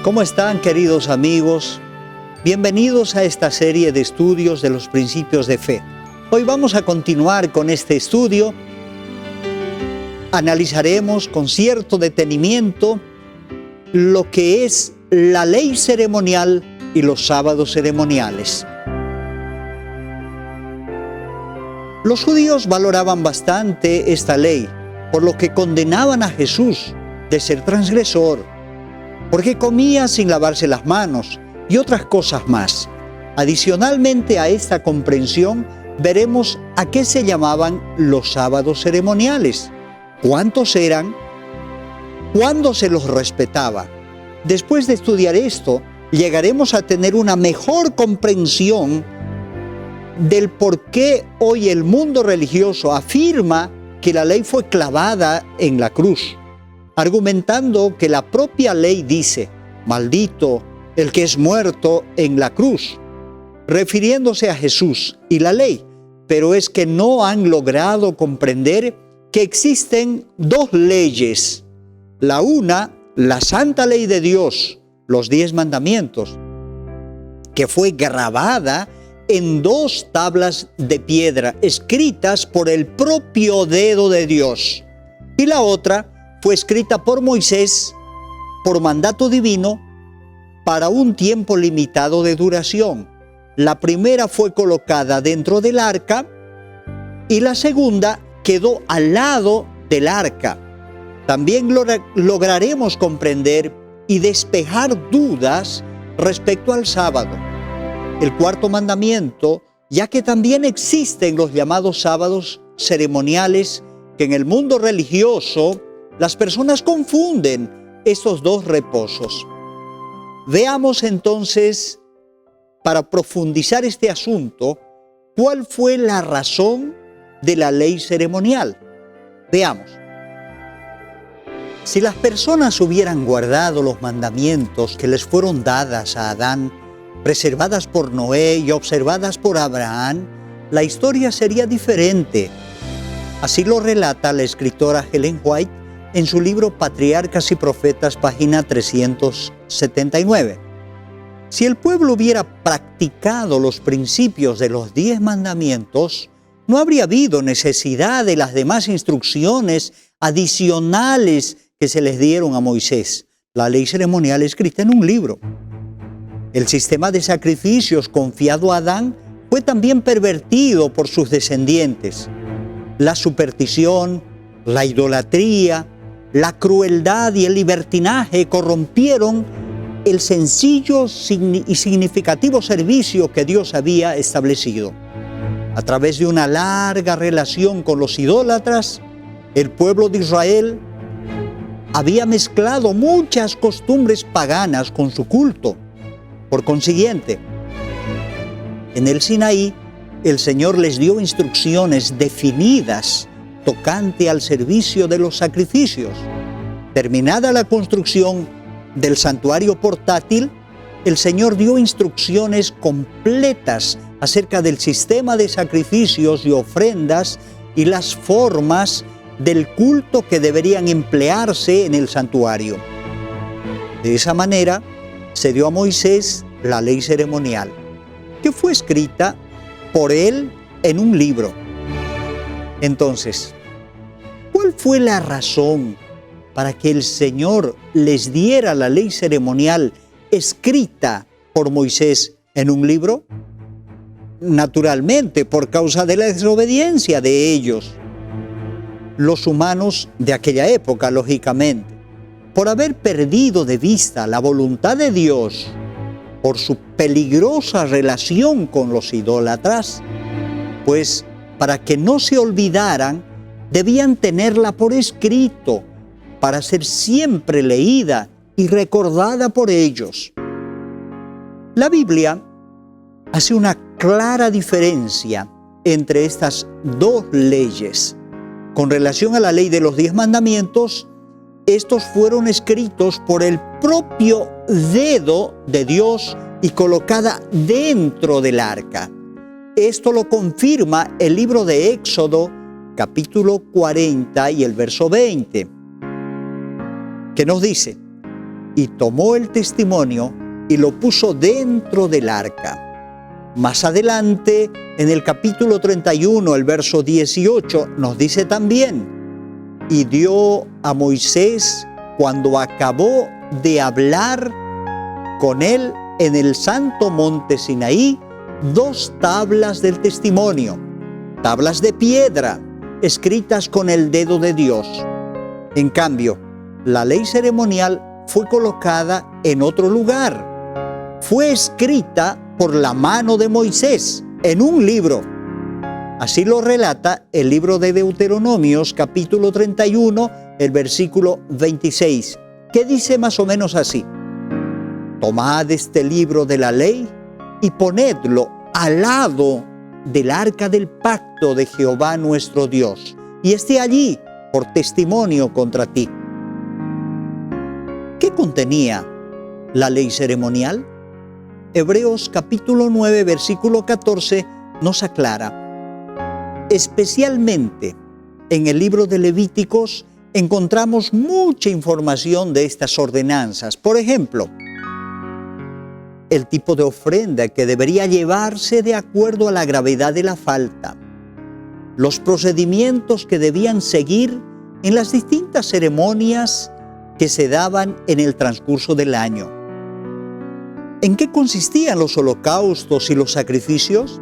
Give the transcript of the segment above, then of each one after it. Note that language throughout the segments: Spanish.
¿Cómo están, queridos amigos? Bienvenidos a esta serie de estudios de los principios de fe. Hoy vamos a continuar con este estudio. Analizaremos con cierto detenimiento lo que es la ley ceremonial y los sábados ceremoniales. Los judíos valoraban bastante esta ley, por lo que condenaban a Jesús de ser transgresor, porque comía sin lavarse las manos y otras cosas más. Adicionalmente a esta comprensión, veremos a qué se llamaban los sábados ceremoniales, cuántos eran, cuándo se los respetaba. Después de estudiar esto, llegaremos a tener una mejor comprensión del por qué hoy el mundo religioso afirma que la ley fue clavada en la cruz, argumentando que la propia ley dice: maldito el que es muerto en la cruz, refiriéndose a Jesús y la ley. Pero es que no han logrado comprender que existen dos leyes. La una, la santa ley de Dios, los 10 mandamientos, que fue grabada en 2 tablas de piedra, escritas por el propio dedo de Dios. Y la otra fue escrita por Moisés, por mandato divino, para un tiempo limitado de duración. La primera fue colocada dentro del arca y la segunda quedó al lado del arca. También lograremos comprender y despejar dudas respecto al sábado, el cuarto mandamiento, ya que también existen los llamados sábados ceremoniales, que en el mundo religioso las personas confunden estos dos reposos. Veamos entonces, para profundizar este asunto, cuál fue la razón de la ley ceremonial. Veamos. Si las personas hubieran guardado los mandamientos que les fueron dadas a Adán, preservadas por Noé y observadas por Abraham, la historia sería diferente. Así lo relata la escritora Ellen White en su libro Patriarcas y Profetas, página 379. Si el pueblo hubiera practicado los principios de los 10 mandamientos, no habría habido necesidad de las demás instrucciones adicionales que se les dieron a Moisés, la ley ceremonial escrita en un libro. El sistema de sacrificios confiado a Adán fue también pervertido por sus descendientes. La superstición, la idolatría, la crueldad y el libertinaje corrompieron el sencillo y significativo servicio que Dios había establecido. A través de una larga relación con los idólatras, el pueblo de Israel había mezclado muchas costumbres paganas con su culto. Por consiguiente, en el Sinaí, el Señor les dio instrucciones definidas tocante al servicio de los sacrificios. Terminada la construcción del santuario portátil, el Señor dio instrucciones completas acerca del sistema de sacrificios y ofrendas y las formas del culto que deberían emplearse en el santuario. De esa manera, se dio a Moisés la ley ceremonial, que fue escrita por él en un libro. Entonces, ¿cuál fue la razón para que el Señor les diera la ley ceremonial escrita por Moisés en un libro? Naturalmente, por causa de la desobediencia de ellos, los humanos de aquella época, lógicamente, por haber perdido de vista la voluntad de Dios, por su peligrosa relación con los idólatras, pues para que no se olvidaran, debían tenerla por escrito, para ser siempre leída y recordada por ellos. La Biblia hace una clara diferencia entre estas dos leyes. Con relación a la ley de los 10 mandamientos, estos fueron escritos por el propio dedo de Dios y colocada dentro del arca. Esto lo confirma el libro de Éxodo, capítulo 40 y el verso 20, que nos dice: y tomó el testimonio y lo puso dentro del arca. Más adelante, en el capítulo 31, el verso 18, nos dice también: y dio a Moisés, cuando acabó de hablar con él en el santo monte Sinaí, 2 tablas del testimonio, tablas de piedra, escritas con el dedo de Dios. En cambio, la ley ceremonial fue colocada en otro lugar. Fue escrita por la mano de Moisés en un libro. Así lo relata el libro de Deuteronomios, capítulo 31, el versículo 26, que dice más o menos así: tomad este libro de la ley y ponedlo al lado del arca del pacto de Jehová nuestro Dios, y esté allí por testimonio contra ti. ¿Qué contenía la ley ceremonial? Hebreos capítulo 9, versículo 14 nos aclara: especialmente en el libro de Levíticos encontramos mucha información de estas ordenanzas. Por ejemplo, el tipo de ofrenda que debería llevarse de acuerdo a la gravedad de la falta, los procedimientos que debían seguir en las distintas ceremonias que se daban en el transcurso del año. ¿En qué consistían los holocaustos y los sacrificios?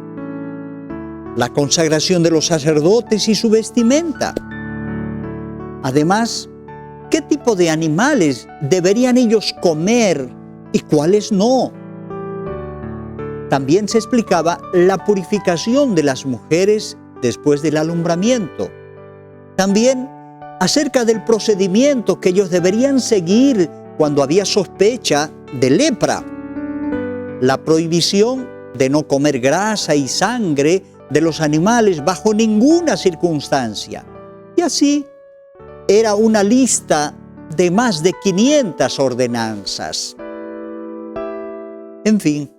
La consagración de los sacerdotes y su vestimenta. Además, ¿qué tipo de animales deberían ellos comer y cuáles no? También se explicaba la purificación de las mujeres después del alumbramiento. También acerca del procedimiento que ellos deberían seguir cuando había sospecha de lepra. La prohibición de no comer grasa y sangre de los animales bajo ninguna circunstancia. Y así era una lista de más de 500 ordenanzas. En fin,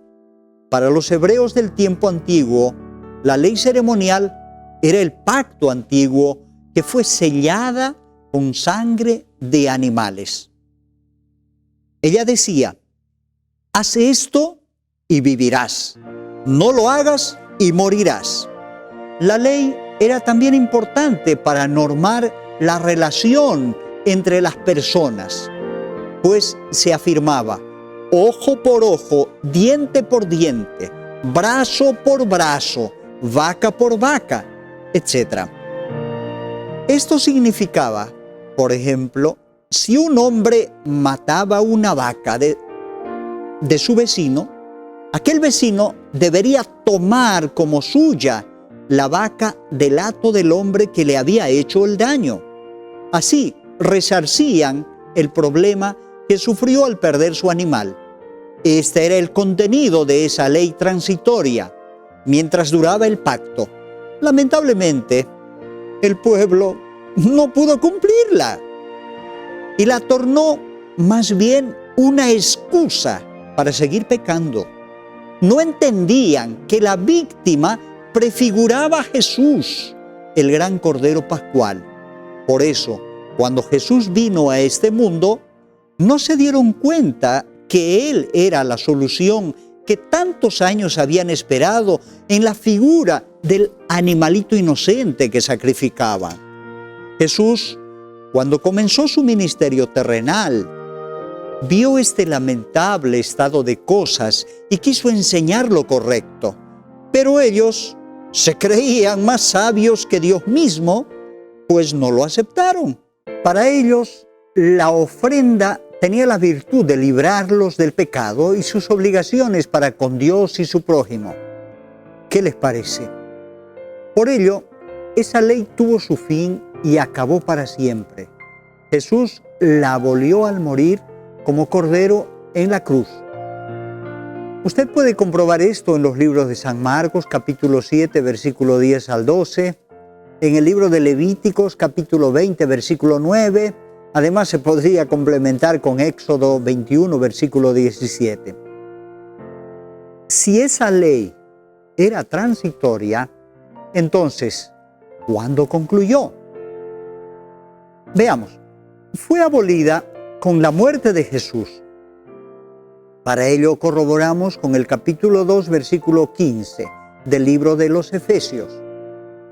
para los hebreos del tiempo antiguo, la ley ceremonial era el pacto antiguo que fue sellada con sangre de animales. Ella decía: haz esto y vivirás, no lo hagas y morirás. La ley era también importante para normar la relación entre las personas, pues se afirmaba ojo por ojo, diente por diente, brazo por brazo, vaca por vaca, etc. Esto significaba, por ejemplo, si un hombre mataba una vaca de su vecino, aquel vecino debería tomar como suya la vaca del hato del hombre que le había hecho el daño. Así resarcían el problema que sufrió al perder su animal. Este era el contenido de esa ley transitoria mientras duraba el pacto. Lamentablemente, el pueblo no pudo cumplirla y la tornó más bien una excusa para seguir pecando. No entendían que la víctima prefiguraba a Jesús, el gran Cordero Pascual. Por eso, cuando Jesús vino a este mundo, no se dieron cuenta que Él era la solución que tantos años habían esperado en la figura del animalito inocente que sacrificaban. Jesús, cuando comenzó su ministerio terrenal, vio este lamentable estado de cosas y quiso enseñar lo correcto. Pero ellos se creían más sabios que Dios mismo, pues no lo aceptaron. Para ellos, la ofrenda tenía la virtud de librarlos del pecado y sus obligaciones para con Dios y su prójimo. ¿Qué les parece? Por ello, esa ley tuvo su fin y acabó para siempre. Jesús la abolió al morir como cordero en la cruz. Usted puede comprobar esto en los libros de San Marcos, capítulo 7, versículo 10 al 12, en el libro de Levíticos, capítulo 20, versículo 9, además se podría complementar con Éxodo 21, versículo 17. Si esa ley era transitoria, entonces, ¿cuándo concluyó? Veamos, fue abolida con la muerte de Jesús, Para ello corroboramos con el capítulo 2, versículo 15 del libro de los Efesios.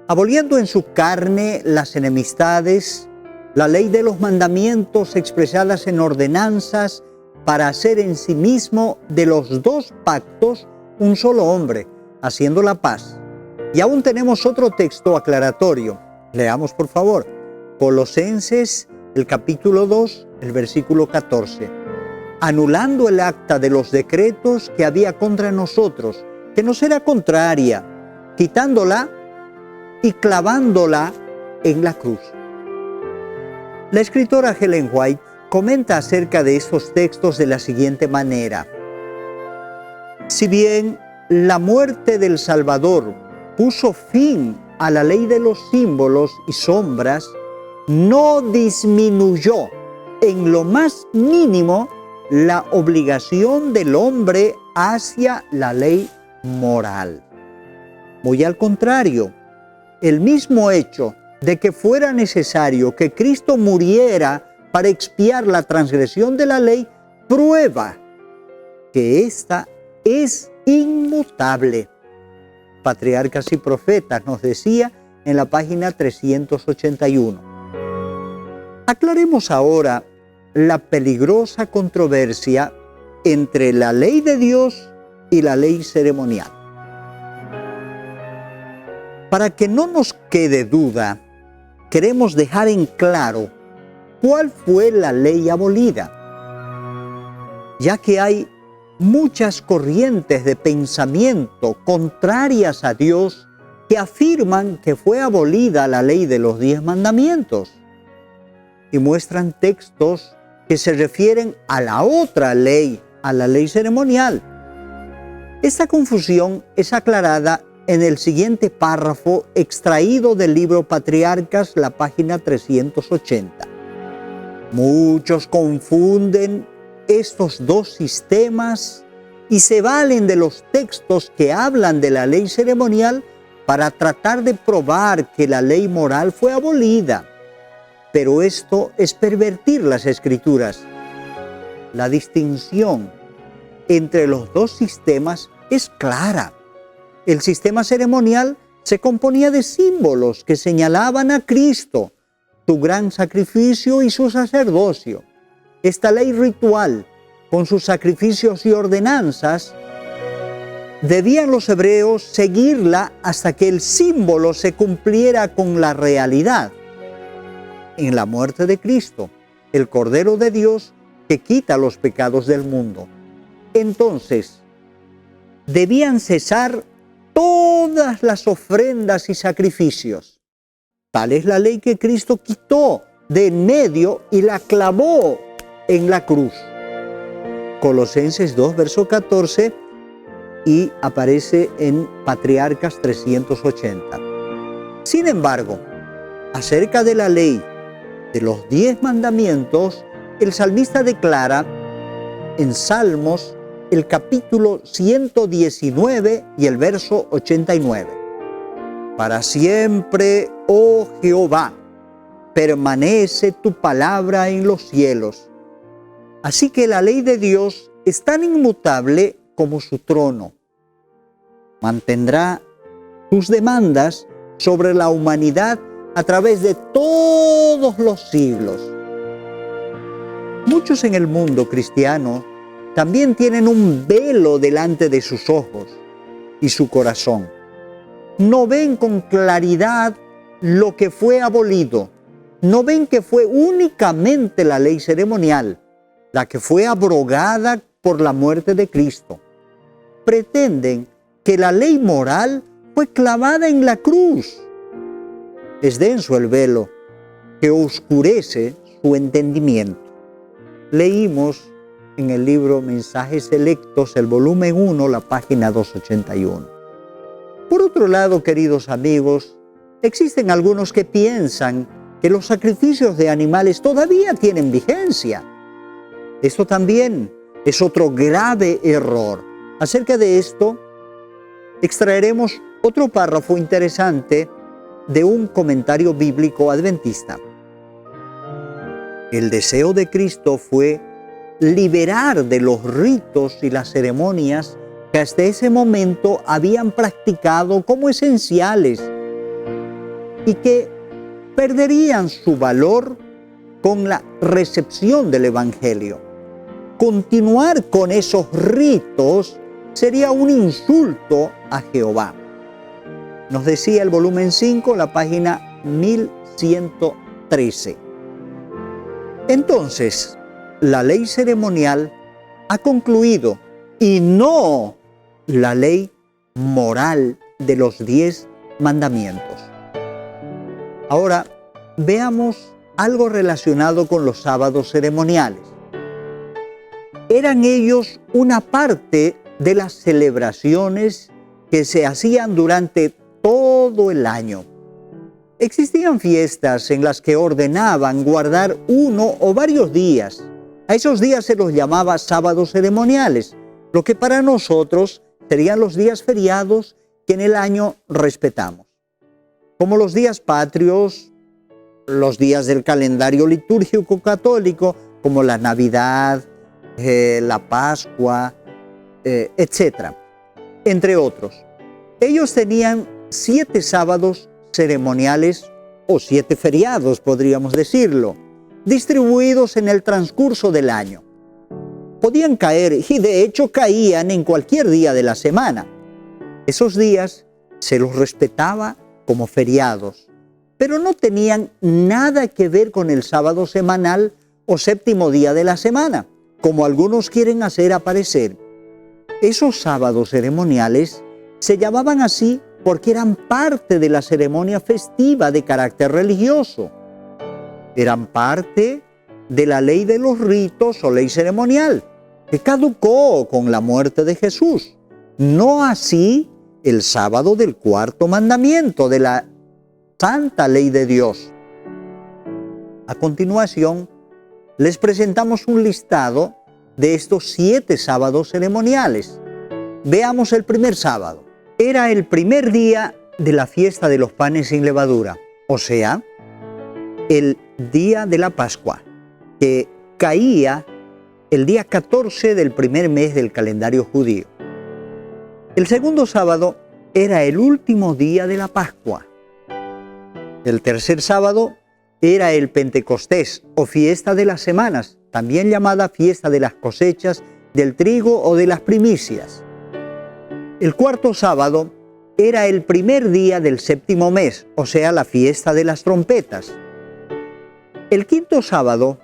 Aboliendo en su carne las enemistades, la ley de los mandamientos expresadas en ordenanzas, para hacer en sí mismo de los dos pactos un solo hombre, haciendo la paz. Y aún tenemos otro texto aclaratorio. Leamos por favor. Colosenses, el capítulo 2, el versículo 14. Anulando el acta de los decretos que había contra nosotros, que nos era contraria, quitándola y clavándola en la cruz. La escritora Ellen White comenta acerca de estos textos de la siguiente manera. Si bien la muerte del Salvador puso fin a la ley de los símbolos y sombras, no disminuyó en lo más mínimo la obligación del hombre hacia la ley moral. Muy al contrario, el mismo hecho de que fuera necesario que Cristo muriera para expiar la transgresión de la ley, prueba que ésta es inmutable. Patriarcas y Profetas nos decía en la página 381. Aclaremos ahora la peligrosa controversia entre la ley de Dios y la ley ceremonial. Para que no nos quede duda, queremos dejar en claro cuál fue la ley abolida, ya que hay muchas corrientes de pensamiento contrarias a Dios que afirman que fue abolida la ley de los 10 mandamientos y muestran textos que se refieren a la otra ley, a la ley ceremonial. Esta confusión es aclarada en el siguiente párrafo extraído del libro Patriarcas, la página 380. Muchos confunden estos dos sistemas y se valen de los textos que hablan de la ley ceremonial para tratar de probar que la ley moral fue abolida. Pero esto es pervertir las Escrituras. La distinción entre los dos sistemas es clara. El sistema ceremonial se componía de símbolos que señalaban a Cristo, su gran sacrificio y su sacerdocio. Esta ley ritual, con sus sacrificios y ordenanzas, debían los hebreos seguirla hasta que el símbolo se cumpliera con la realidad. En la muerte de Cristo, el Cordero de Dios que quita los pecados del mundo. Entonces, debían cesar todas las ofrendas y sacrificios. Tal es la ley que Cristo quitó de en medio y la clavó en la cruz. Colosenses 2, verso 14, y aparece en Patriarcas 380. Sin embargo, acerca de la ley de los 10 mandamientos, el salmista declara en Salmos el capítulo 119 y el verso 89. Para siempre, oh Jehová, permanece tu palabra en los cielos. Así que la ley de Dios es tan inmutable como su trono. Mantendrá sus demandas sobre la humanidad a través de todos los siglos. Muchos en el mundo cristiano también tienen un velo delante de sus ojos y su corazón. No ven con claridad lo que fue abolido. No ven que fue únicamente la ley ceremonial, la que fue abrogada por la muerte de Cristo. Pretenden que la ley moral fue clavada en la cruz. Es denso el velo que oscurece su entendimiento. Leímos en el libro Mensajes Selectos, el volumen 1, la página 281. Por otro lado, queridos amigos, existen algunos que piensan que los sacrificios de animales todavía tienen vigencia. Esto también es otro grave error. Acerca de esto, extraeremos otro párrafo interesante de un comentario bíblico adventista. El deseo de Cristo fue liberar de los ritos y las ceremonias que hasta ese momento habían practicado como esenciales y que perderían su valor con la recepción del Evangelio. Continuar con esos ritos sería un insulto a Jehová. Nos decía el volumen 5, la página 1113. Entonces, la ley ceremonial ha concluido y no la ley moral de los 10 mandamientos. Ahora, veamos algo relacionado con los sábados ceremoniales. Eran ellos una parte de las celebraciones que se hacían durante todo el año. Existían fiestas en las que ordenaban guardar uno o varios días. A esos días se los llamaba sábados ceremoniales, lo que para nosotros serían los días feriados que en el año respetamos, como los días patrios, los días del calendario litúrgico católico, como la Navidad, la Pascua, etc., entre otros. Ellos tenían 7 sábados ceremoniales o 7 feriados, podríamos decirlo, distribuidos en el transcurso del año. Podían caer, y de hecho caían en cualquier día de la semana. Esos días se los respetaba como feriados, pero no tenían nada que ver con el sábado semanal o séptimo día de la semana, como algunos quieren hacer aparecer. Esos sábados ceremoniales se llamaban así porque eran parte de la ceremonia festiva de carácter religioso. Eran parte de la ley de los ritos o ley ceremonial, que caducó con la muerte de Jesús. No así el sábado del 4º mandamiento de la santa ley de Dios. A continuación, les presentamos un listado de estos 7 sábados ceremoniales. Veamos el primer sábado. Era el primer día de la fiesta de los panes sin levadura, o sea, el día de la Pascua, que caía el día 14 del primer mes del calendario judío. El segundo sábado era el último día de la Pascua. El tercer sábado era el Pentecostés, o fiesta de las semanas, también llamada fiesta de las cosechas, del trigo o de las primicias. El cuarto sábado era el primer día del séptimo mes, o sea, la fiesta de las trompetas. El quinto sábado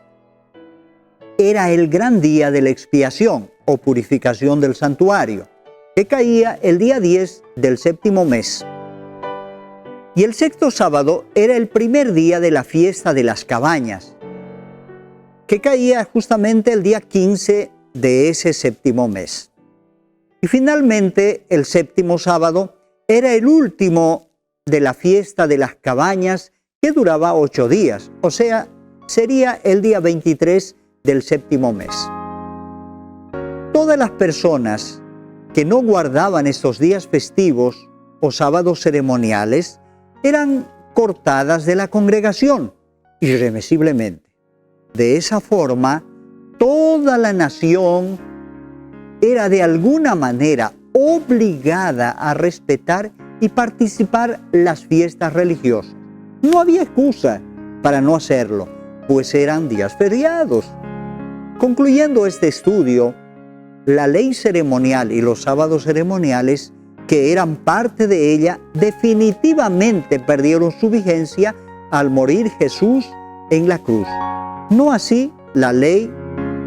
era el gran día de la expiación o purificación del santuario, que caía el día 10 del séptimo mes. Y el sexto sábado era el primer día de la fiesta de las cabañas, que caía justamente el día 15 de ese séptimo mes. Y finalmente, el séptimo sábado era el último de la fiesta de las cabañas, que duraba 8 días, o sea, sería el día 23 del séptimo mes. Todas las personas que no guardaban estos días festivos o sábados ceremoniales eran cortadas de la congregación, irremisiblemente. De esa forma, toda la nación era de alguna manera obligada a respetar y participar las fiestas religiosas. No había excusa para no hacerlo, pues eran días feriados. Concluyendo este estudio, la ley ceremonial y los sábados ceremoniales, que eran parte de ella, definitivamente perdieron su vigencia al morir Jesús en la cruz. No así la ley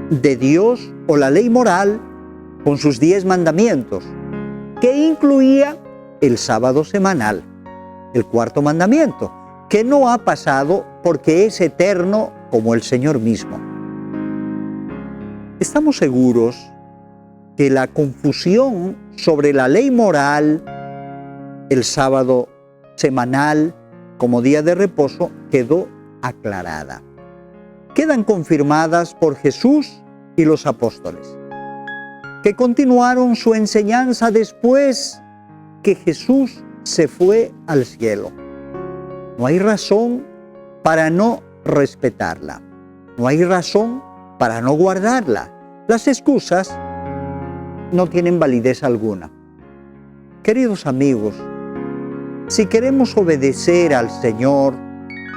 de Dios o la ley moral con sus 10 mandamientos, que incluía el sábado semanal, el 4º mandamiento, que no ha pasado porque es eterno como el Señor mismo. Estamos seguros que la confusión sobre la ley moral, el sábado semanal como día de reposo, quedó aclarada. Quedan confirmadas por Jesús y los apóstoles, que continuaron su enseñanza después que Jesús se fue al cielo. No hay razón para no respetarla. No hay razón para no guardarla. Las excusas no tienen validez alguna. Queridos amigos, si queremos obedecer al Señor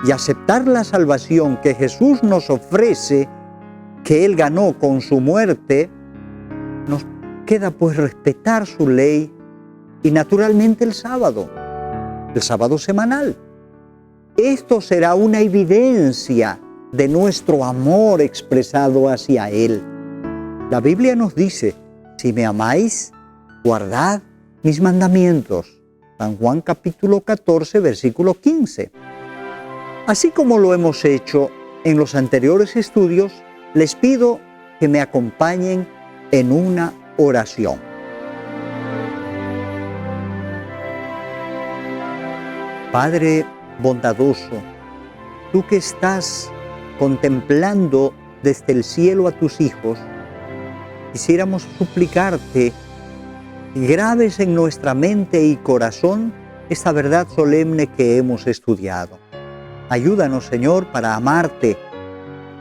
y aceptar la salvación que Jesús nos ofrece, que Él ganó con su muerte, nos queda pues respetar su ley y naturalmente el sábado semanal. Esto será una evidencia de nuestro amor expresado hacia Él. La Biblia nos dice, si me amáis, guardad mis mandamientos. San Juan capítulo 14, versículo 15. Así como lo hemos hecho en los anteriores estudios, les pido que me acompañen en una oración. Padre bondadoso, tú que estás contemplando desde el cielo a tus hijos, quisiéramos suplicarte que grabes en nuestra mente y corazón esta verdad solemne que hemos estudiado. Ayúdanos, Señor, para amarte,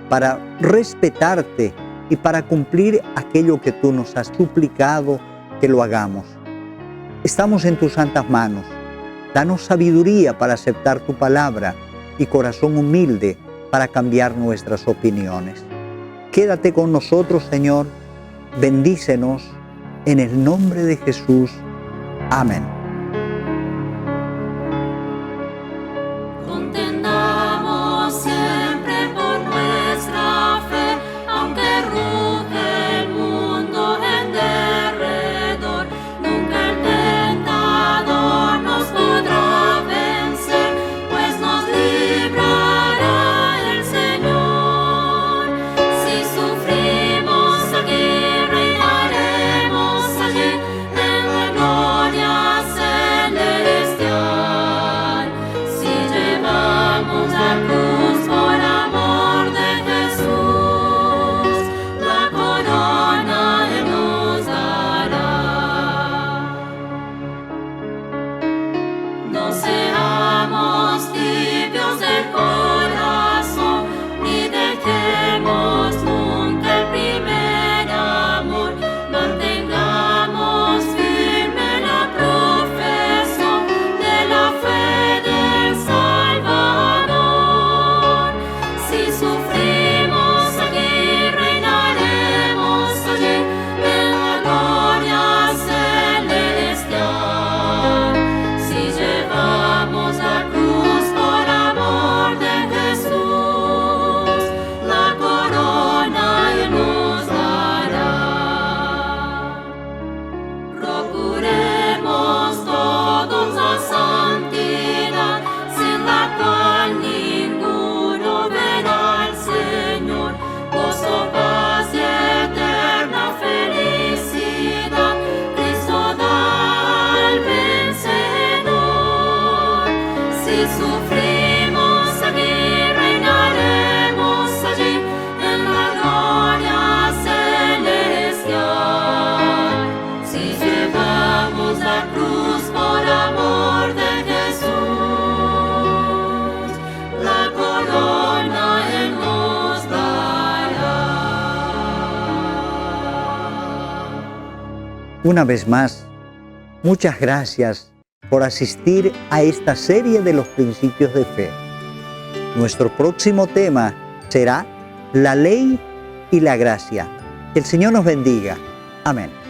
para respetarte y para cumplir aquello que tú nos has suplicado que lo hagamos. Estamos en tus santas manos. Danos sabiduría para aceptar tu palabra y corazón humilde para cambiar nuestras opiniones. Quédate con nosotros, Señor. Bendícenos en el nombre de Jesús. Amén. Contendamos siempre por nuestra fe, aunque ruge el mundo en derredor. Nunca el tentador nos podrá vencer, pues nos librará el Señor. Si sufrimos aquí, reinaremos allí en la gloria celestial. Si llevamos la cruz por amor de Jesús, la corona Él nos dará. No seamos tibios del corazón, ni dejemos nunca el primer amor. Mantengamos firme la profesión de la fe del Salvador. Si sufrimos aquí, reinaremos allí en la gloria celestial. Si llevamos la cruz por amor de Jesús, la corona Él nos dará. Procuremos todos la santidad, sin la cual ninguno verá al Señor. Gozo, paz y eterna felicidad, Cristo da al vencedor. Si sufrimos aquí, reinaremos allí en la gloria celestial. Si llevamos la cruz por amor de Jesús, la corona Él nos dará. Una vez más, muchas gracias por asistir a esta serie de los principios de fe. Nuestro próximo tema será la ley y la gracia. Que el Señor nos bendiga. Amén.